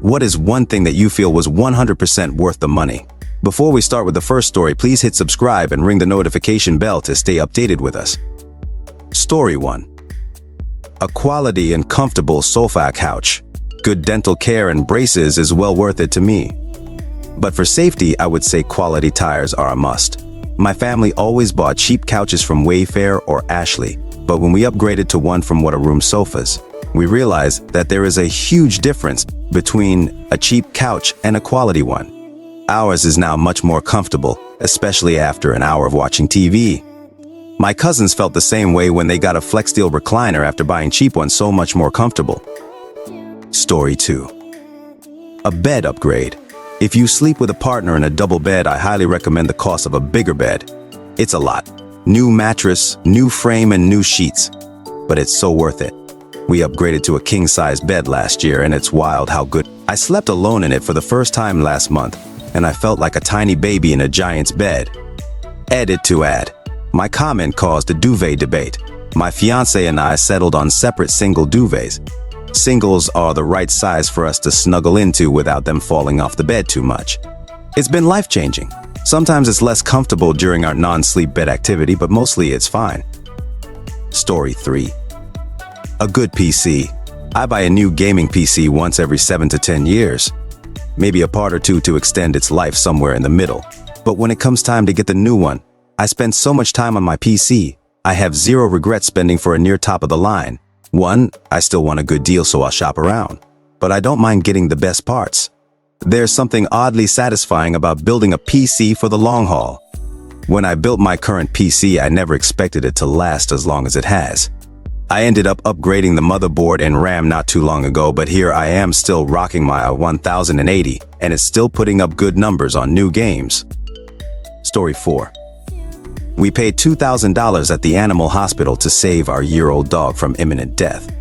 What is one thing that you feel was 100% worth the money? Before we start with the first story, please hit subscribe and ring the notification bell to stay updated with us. Story 1. A quality and comfortable sofa couch. Good dental care and braces is well worth it to me. But for safety, I would say quality tires are a must. My family always bought cheap couches from Wayfair or Ashley, but when we upgraded to one from What a Room Sofas, we realized that there is a huge difference between a cheap couch and a quality one. Ours is now much more comfortable, especially after an hour of watching TV. My cousins felt the same way when they got a FlexSteel recliner after buying cheap ones so much more comfortable. Story 2. A bed upgrade. If you sleep with a partner in a double bed, I highly recommend the cost of a bigger bed. It's a lot. New mattress, new frame, and new sheets. But it's so worth it. We upgraded to a king-size bed last year, and it's wild how good. I slept alone in it for the first time last month, and I felt like a tiny baby in a giant's bed. Edit to add. My comment caused a duvet debate. My fiance and I settled on separate single duvets. Singles are the right size for us to snuggle into without them falling off the bed too much. It's been life-changing. Sometimes it's less comfortable during our non-sleep bed activity, but mostly it's fine. Story 3. A good PC. I buy a new gaming PC once every 7 to 10 years. Maybe a part or two to extend its life somewhere in the middle. But when it comes time to get the new one, I spend so much time on my PC, I have zero regrets spending for a near top of the line. One, I still want a good deal, so I'll shop around. But I don't mind getting the best parts. There's something oddly satisfying about building a PC for the long haul. When I built my current PC, I never expected it to last as long as it has. I ended up upgrading the motherboard and RAM not too long ago, but here I am still rocking my 1080, and it's still putting up good numbers on new games. Story 4. We paid $2,000 at the animal hospital to save our year-old dog from imminent death.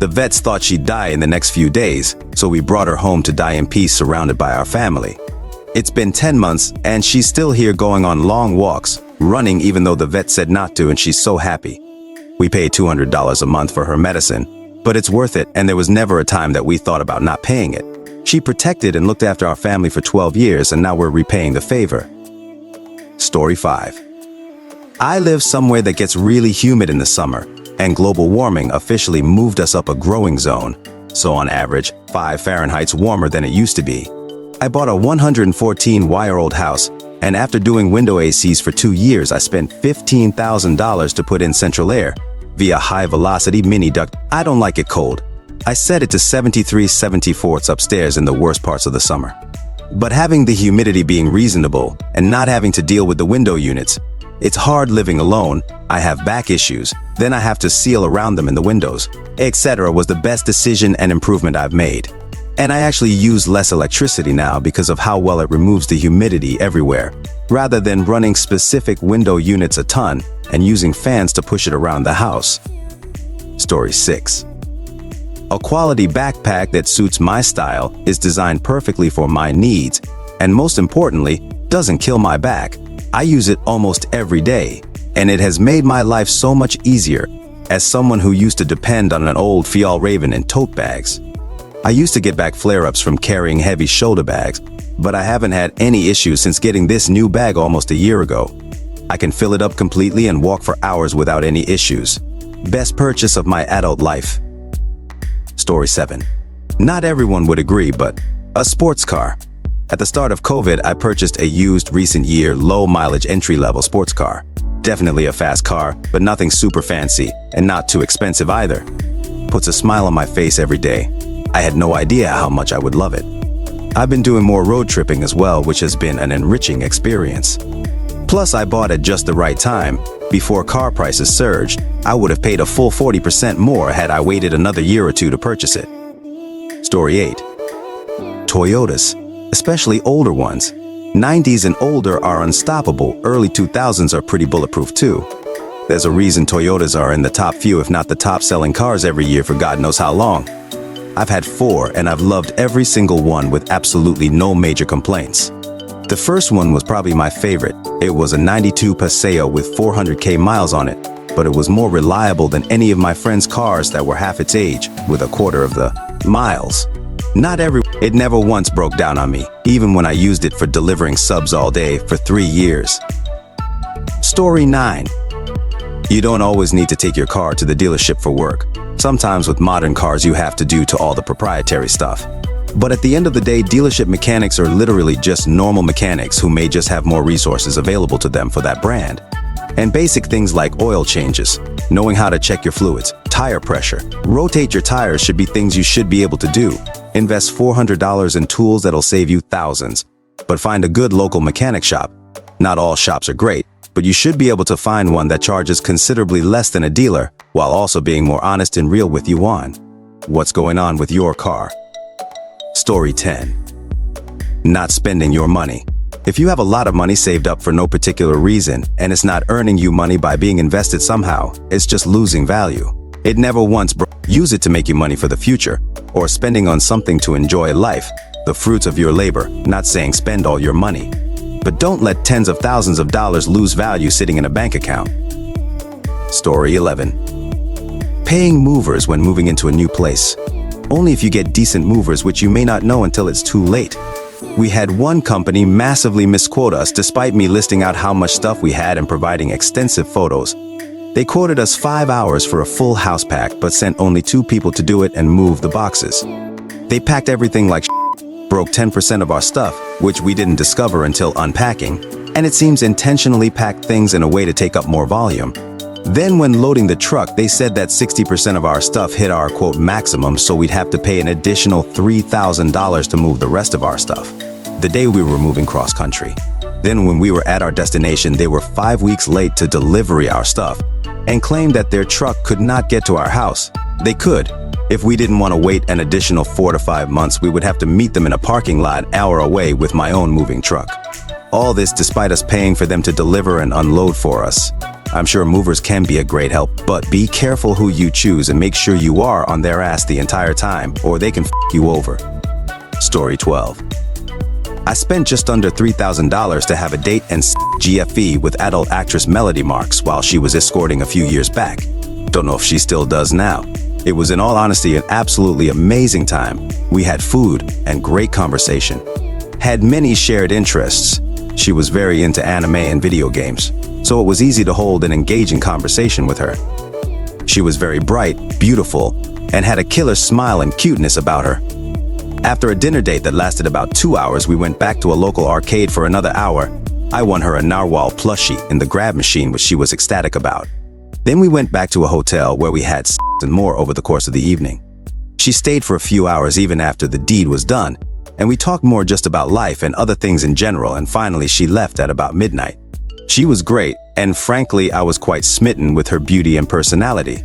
The vets thought she'd die in the next few days, so we brought her home to die in peace surrounded by our family. It's been 10 months, and she's still here going on long walks, running even though the vet said not to, and she's so happy. We pay $200 a month for her medicine, but it's worth it, and there was never a time that we thought about not paying it. She protected and looked after our family for 12 years, and now we're repaying the favor. Story 5. I live somewhere that gets really humid in the summer, and global warming officially moved us up a growing zone, so on average, 5 Fahrenheit's warmer than it used to be. I bought a 114-year-old house, and after doing window ACs for 2 years, I spent $15,000 to put in central air via high-velocity mini duct. I don't like it cold. I set it to 73/74 upstairs in the worst parts of the summer. But having the humidity being reasonable and not having to deal with the window units, it's hard living alone. I have back issues, then I have to seal around them in the windows, etc. was the best decision and improvement I've made. And I actually use less electricity now because of how well it removes the humidity everywhere, rather than running specific window units a ton and using fans to push it around the house. Story 6. A quality backpack that suits my style, is designed perfectly for my needs, and most importantly, doesn't kill my back. I use it almost every day, and it has made my life so much easier as someone who used to depend on an old Fjallraven and tote bags. I used to get back flare-ups from carrying heavy shoulder bags, but I haven't had any issues since getting this new bag almost a year ago. I can fill it up completely and walk for hours without any issues. Best purchase of my adult life. Story 7. Not everyone would agree, but a sports car. At the start of COVID, I purchased a used recent year low-mileage entry-level sports car. Definitely a fast car, but nothing super fancy, and not too expensive either. Puts a smile on my face every day. I had no idea how much I would love it. I've been doing more road tripping as well, which has been an enriching experience. Plus, I bought at just the right time. Before car prices surged, I would have paid a full 40% more had I waited another year or two to purchase it. Story 8. Toyotas, especially older ones. 90s and older are unstoppable. Early 2000s are pretty bulletproof too. There's a reason Toyotas are in the top few, if not the top selling cars every year for God knows how long. I've had 4 and I've loved every single one with absolutely no major complaints. The first one was probably my favorite. It was a 92 Paseo with 400k miles on it, but it was more reliable than any of my friends' cars that were half its age with a quarter of the miles. It never once broke down on me, even when I used it for delivering subs all day for 3 years. Story 9. You don't always need to take your car to the dealership for work. Sometimes with modern cars you have to do to all the proprietary stuff. But at the end of the day, dealership mechanics are literally just normal mechanics who may just have more resources available to them for that brand. And basic things like oil changes, knowing how to check your fluids, tire pressure, rotate your tires should be things you should be able to do. Invest $400 in tools that'll save you thousands. But find a good local mechanic shop. Not all shops are great, but you should be able to find one that charges considerably less than a dealer, while also being more honest and real with you on what's going on with your car. Story 10. Not spending your money. If you have a lot of money saved up for no particular reason, and it's not earning you money by being invested somehow, it's just losing value. It never once use it to make you money for the future, or spending on something to enjoy life, the fruits of your labor, not saying spend all your money. But don't let tens of thousands of dollars lose value sitting in a bank account. Story 11. Paying movers when moving into a new place. Only if you get decent movers, which you may not know until it's too late. We had one company massively misquote us despite me listing out how much stuff we had and providing extensive photos. They quoted us 5 hours for a full house pack but sent only 2 people to do it and move the boxes. They packed everything like broke 10% of our stuff, which we didn't discover until unpacking, and it seems intentionally packed things in a way to take up more volume. Then when loading the truck, they said that 60% of our stuff hit our quote maximum, so we'd have to pay an additional $3,000 to move the rest of our stuff. The day we were moving cross country. Then when we were at our destination, they were 5 weeks late to delivery our stuff and claimed that their truck could not get to our house. They could. If we didn't want to wait an additional 4 to 5 months, we would have to meet them in a parking lot an hour away with my own moving truck. All this despite us paying for them to deliver and unload for us. I'm sure movers can be a great help, but be careful who you choose and make sure you are on their ass the entire time, or they can f you over. Story 12. I spent just under $3,000 to have a date and GFE with adult actress Melody Marks while she was escorting a few years back. Don't know if she still does now. It was in all honesty an absolutely amazing time. We had food and great conversation. Had many shared interests. She was very into anime and video games, so it was easy to hold an engaging conversation with her. She was very bright, beautiful, and had a killer smile and cuteness about her. After a dinner date that lasted about 2 hours, we went back to a local arcade for another hour. I won her a narwhal plushie in the grab machine, which she was ecstatic about. Then we went back to a hotel where we had sex and more over the course of the evening. She stayed for a few hours even after the deed was done, and we talked more just about life and other things in general, and finally she left at about midnight. She was great, and frankly I was quite smitten with her beauty and personality.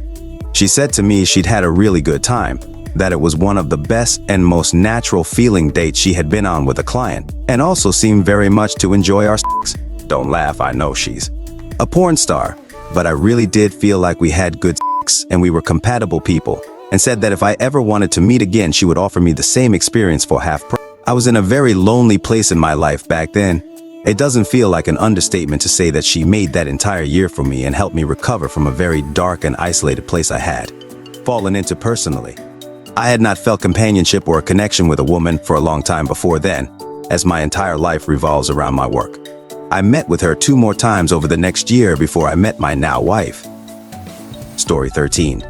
She said to me she'd had a really good time, that it was one of the best and most natural feeling dates she had been on with a client, and also seemed very much to enjoy our sex. Don't laugh, I know she's a porn star, but I really did feel like we had good sex and we were compatible people, and said that if I ever wanted to meet again she would offer me the same experience for half price. I was in a very lonely place in my life back then. It doesn't feel like an understatement to say that she made that entire year for me and helped me recover from a very dark and isolated place I had fallen into personally. I had not felt companionship or a connection with a woman for a long time before then, as my entire life revolves around my work. I met with her 2 more times over the next year before I met my now wife. Story 13.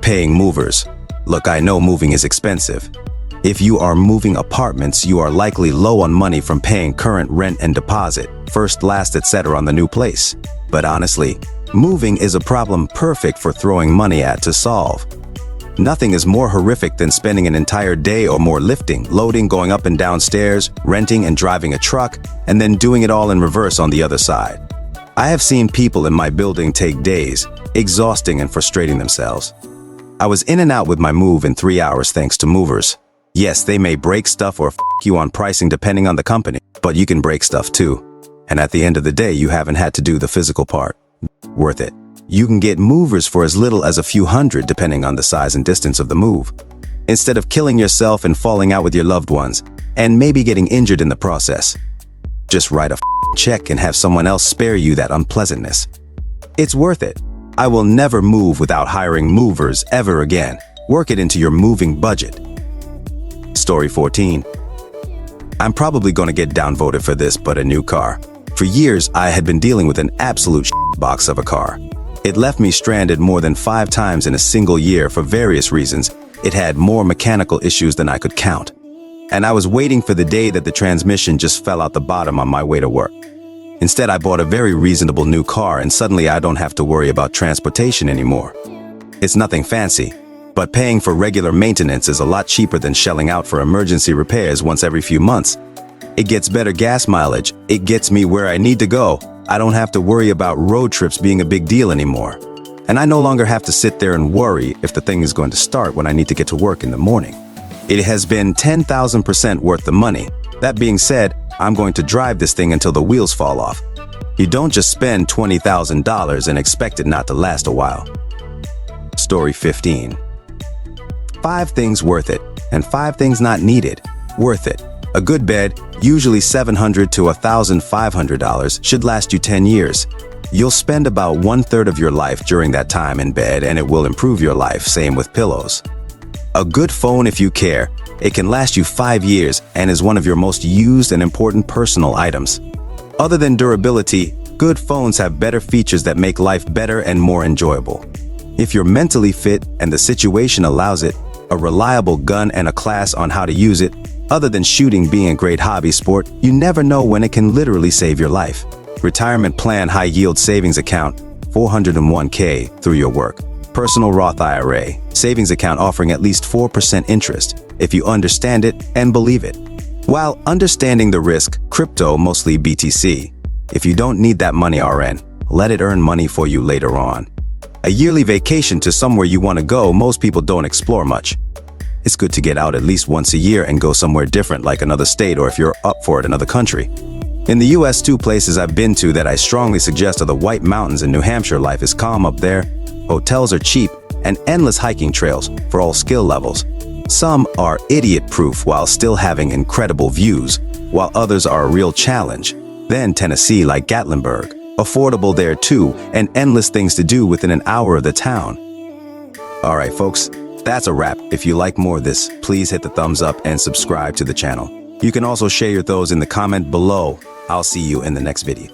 Paying movers. Look, I know moving is expensive. If you are moving apartments, you are likely low on money from paying current rent and deposit, first, last, etc. on the new place. But honestly, moving is a problem perfect for throwing money at to solve. Nothing is more horrific than spending an entire day or more lifting, loading, going up and down stairs, renting and driving a truck, and then doing it all in reverse on the other side. I have seen people in my building take days, exhausting and frustrating themselves. I was in and out with my move in 3 hours thanks to movers. Yes, they may break stuff or f you on pricing depending on the company, but you can break stuff too. And at the end of the day, you haven't had to do the physical part. Worth it. You can get movers for as little as a few hundred depending on the size and distance of the move. Instead of killing yourself and falling out with your loved ones, and maybe getting injured in the process, just write a check and have someone else spare you that unpleasantness. It's worth it. I will never move without hiring movers ever again. Work it into your moving budget. Story 14. I'm probably gonna get downvoted for this, but a new car. For years, I had been dealing with an absolute box of a car. It left me stranded more than 5 times in a single year for various reasons. It had more mechanical issues than I could count. And I was waiting for the day that the transmission just fell out the bottom on my way to work. Instead, I bought a very reasonable new car, and suddenly I don't have to worry about transportation anymore. It's nothing fancy, but paying for regular maintenance is a lot cheaper than shelling out for emergency repairs once every few months. It gets better gas mileage, it gets me where I need to go. I don't have to worry about road trips being a big deal anymore. And I no longer have to sit there and worry if the thing is going to start when I need to get to work in the morning. It has been 10,000% worth the money. That being said, I'm going to drive this thing until the wheels fall off. You don't just spend $20,000 and expect it not to last a while. Story 15. 5 things worth it, and 5 things not needed. Worth it. A good bed, usually $700 to $1,500, should last you 10 years. You'll spend about 1/3 of your life during that time in bed, and it will improve your life, same with pillows. A good phone, if you care, it can last you 5 years and is one of your most used and important personal items. Other than durability, good phones have better features that make life better and more enjoyable. If you're mentally fit and the situation allows it, a reliable gun and a class on how to use it, other than shooting being a great hobby sport, you never know when it can literally save your life. Retirement plan high-yield savings account, $401k through your work. Personal Roth IRA, savings account offering at least 4% interest, if you understand it and believe it. While understanding the risk, crypto, mostly BTC. If you don't need that money RN, let it earn money for you later on. A yearly vacation to somewhere you want to go, most people don't explore much. It's good to get out at least once a year and go somewhere different, like another state, or if you're up for it, another country. In the US, 2 places I've been to that I strongly suggest are the White Mountains in New Hampshire. Life is calm up there, hotels are cheap, and endless hiking trails for all skill levels. Some are idiot-proof while still having incredible views, while others are a real challenge. Then Tennessee, like Gatlinburg, affordable there too, and endless things to do within an hour of the town. Alright folks, that's a wrap. If you like more of this, please hit the thumbs up and subscribe to the channel. You can also share your thoughts in the comment below. I'll see you in the next video.